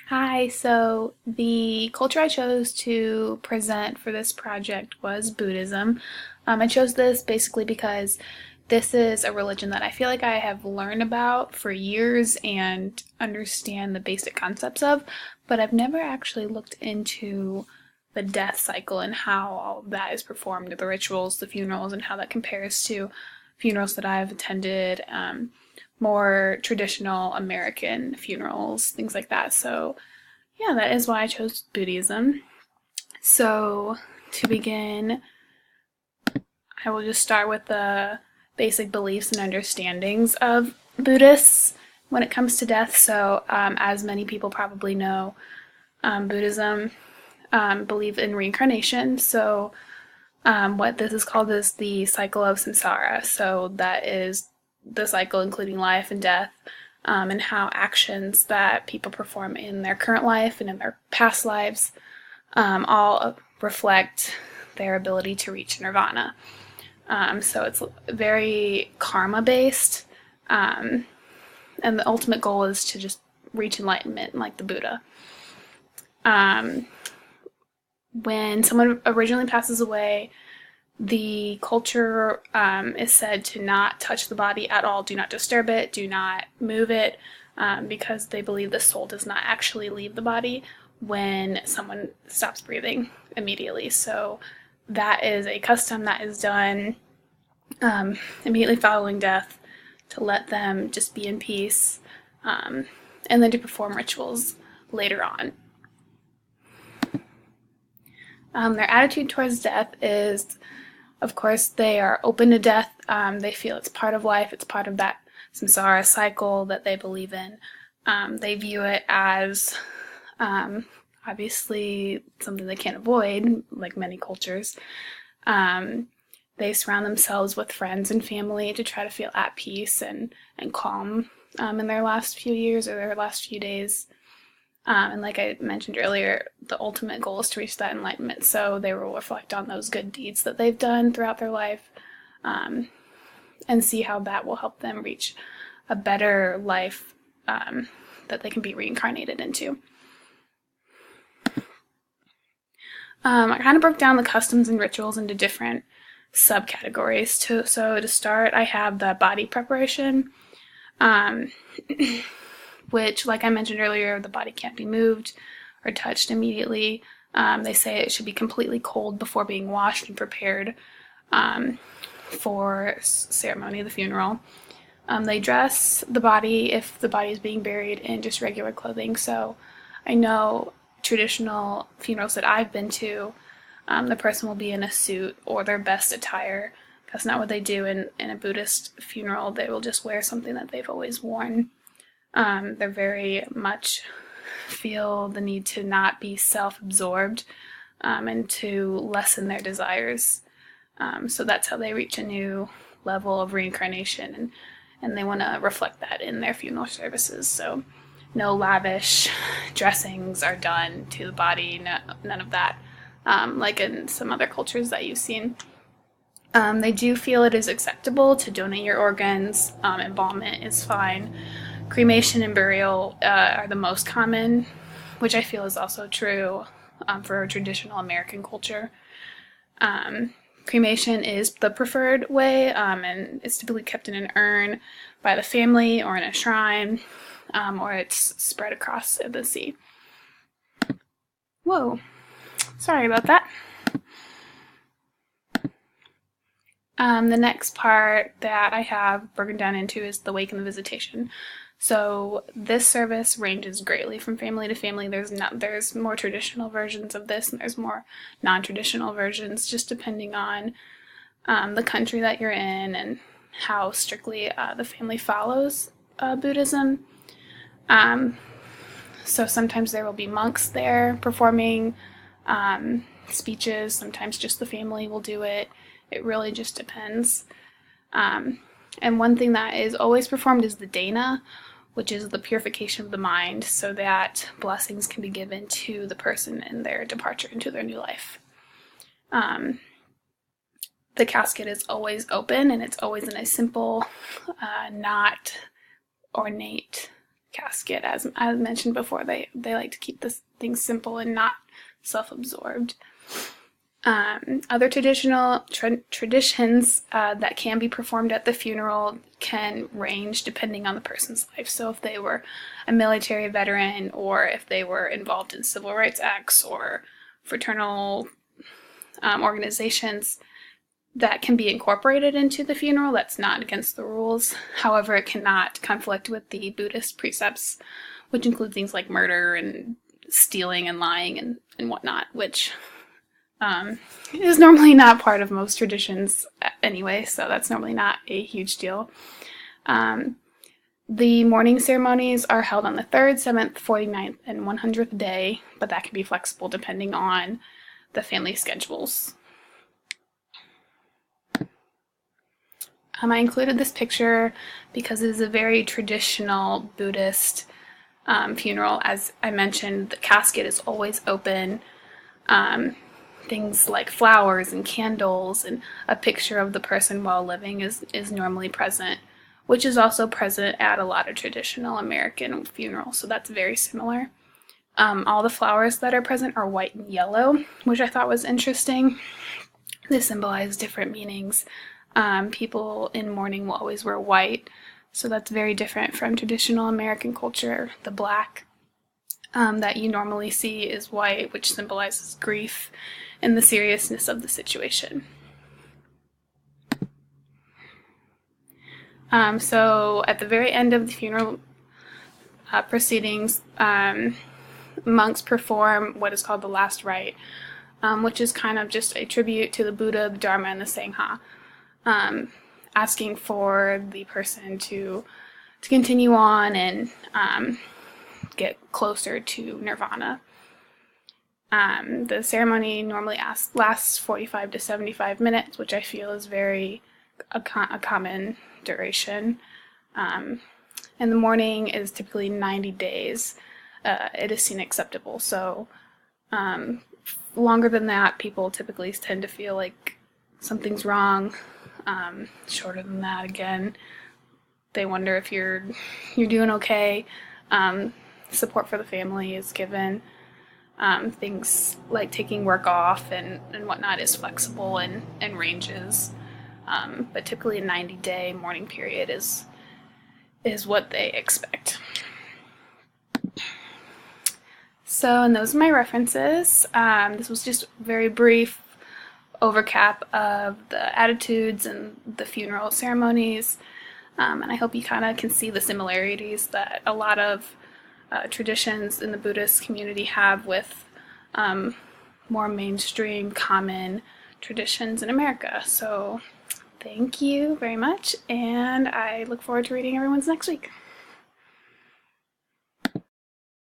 Hi, so the culture I chose to present for this project was Buddhism. I chose this basically because this is a religion that I feel like I have learned about for years and understand the basic concepts of, but I've never actually looked into the death cycle and how all of that is performed, the rituals, the funerals, and how that compares to funerals that I've attended, more traditional American funerals, things like that. So yeah, that is why I chose Buddhism. So, to begin, I will just start with the basic beliefs and understandings of Buddhists when it comes to death. So, as many people probably know, Buddhism believe in reincarnation. So, what this is called is the cycle of samsara. So, that is the cycle including life and death, and how actions that people perform in their current life and in their past lives all reflect their ability to reach nirvana. So it's very karma based, and the ultimate goal is to just reach enlightenment like the Buddha. Um, when someone originally passes away, the culture is said to not touch the body at all. Do not disturb it. Do not move it, because they believe the soul does not actually leave the body when someone stops breathing immediately. So that is a custom that is done immediately following death to let them just be in peace, and then to perform rituals later on. Their attitude towards death is, of course, they are open to death. They feel it's part of life, it's part of that samsara cycle that they believe in. They view it as obviously something they can't avoid, like many cultures. They surround themselves with friends and family to try to feel at peace and calm in their last few years or their last few days. And like I mentioned earlier, the ultimate goal is to reach that enlightenment. So they will reflect on those good deeds that they've done throughout their life, and see how that will help them reach a better life that they can be reincarnated into. I kind of broke down the customs and rituals into different subcategories. So to start, I have the body preparation, um, which, like I mentioned earlier, the body can't be moved or touched immediately. They say it should be completely cold before being washed and prepared for ceremony of the funeral. They dress the body if the body is being buried in just regular clothing. So I know traditional funerals that I've been to, the person will be in a suit or their best attire. That's not what they do in a Buddhist funeral. They will just wear something that they've always worn. They're very much feel the need to not be self-absorbed, and to lessen their desires. So that's how they reach a new level of reincarnation, and they want to reflect that in their funeral services. So no lavish dressings are done to the body, none of that, like in some other cultures that you've seen. They do feel it is acceptable to donate your organs. Embalmment is fine. Cremation and burial are the most common, which I feel is also true for traditional American culture. Cremation is the preferred way, and it's typically kept in an urn by the family or in a shrine, or it's spread across the sea. Whoa, sorry about that. The next part that I have broken down into is the wake and the visitation. So this service ranges greatly from family to family. There's more traditional versions of this, and there's more non-traditional versions, just depending on the country that you're in and how strictly the family follows Buddhism. So sometimes there will be monks there performing speeches. Sometimes just the family will do it. It really just depends. And one thing that is always performed is the dana, which is the purification of the mind, so that blessings can be given to the person in their departure into their new life. The casket is always open, and it's always in a simple, not ornate casket. As I mentioned before, they like to keep this things simple and not self-absorbed. Other traditions that can be performed at the funeral can range depending on the person's life. So if they were a military veteran, or if they were involved in civil rights acts or fraternal organizations, that can be incorporated into the funeral. That's not against the rules. However, it cannot conflict with the Buddhist precepts, which include things like murder and stealing and lying and whatnot, which is normally not part of most traditions anyway, so that's normally not a huge deal. The mourning ceremonies are held on the 3rd, 7th, 49th, and 100th day, but that can be flexible depending on the family schedules. I included this picture because it is a very traditional Buddhist funeral. As I mentioned, the casket is always open. Things like flowers and candles and a picture of the person while living is normally present, which is also present at a lot of traditional American funerals, so that's very similar. All the flowers that are present are white and yellow, which I thought was interesting. They symbolize different meanings. People in mourning will always wear white, so that's very different from traditional American culture. The black that you normally see is white, which symbolizes grief and the seriousness of the situation. So at the very end of the funeral proceedings, monks perform what is called the last rite, which is kind of just a tribute to the Buddha, the Dharma, and the Sangha, asking for the person to continue on and get closer to nirvana. The ceremony normally lasts 45 to 75 minutes, which I feel is a common duration. And the mourning is typically 90 days. It is seen acceptable. So longer than that, people typically tend to feel like something's wrong. Shorter than that, again, they wonder if you're doing okay. Support for the family is given. Things like taking work off and whatnot is flexible and ranges. But typically a 90-day mourning period is what they expect. So, and those are my references. This was just a very brief overcap of the attitudes and the funeral ceremonies. And I hope you kind of can see the similarities that a lot of traditions in the Buddhist community have with more mainstream, common traditions in America. So thank you very much, and I look forward to reading everyone's next week.